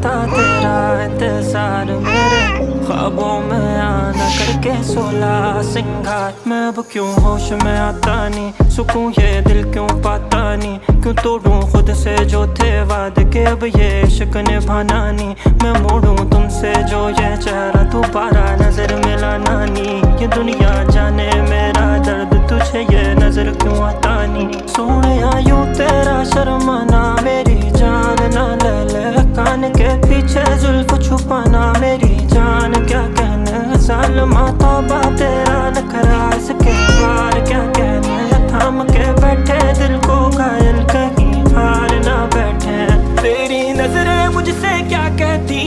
था तेरा इंतजार, मेरे ख्वाबों में आना करके 16 सिंगार। मैं अब क्यों होश में आता नहीं, सुकून ये दिल क्यों पाता नहीं, क्यों तोड़ूं खुद से जो थे वादे के अब ये इश्क निभाना नहीं। मैं मोड़ूं तुमसे जो ये चेहरा दोबारा नजर मिलाना नहीं। ये दुनिया जाने मेरा दर्द तुझे ये नजर क्यों आता नहीं। सोनिया यूं तेरा शर्माना मेरी जान ना ले ले, कान के पीछे जुल्फ छुपाना मेरी जान क्या कहने। सालमा तौबा तेरा नखरा, इसके बार क्या कहने। थाम के बैठे दिल को घायल, कहीं हार ना बैठे। तेरी नजरें मुझसे क्या कहती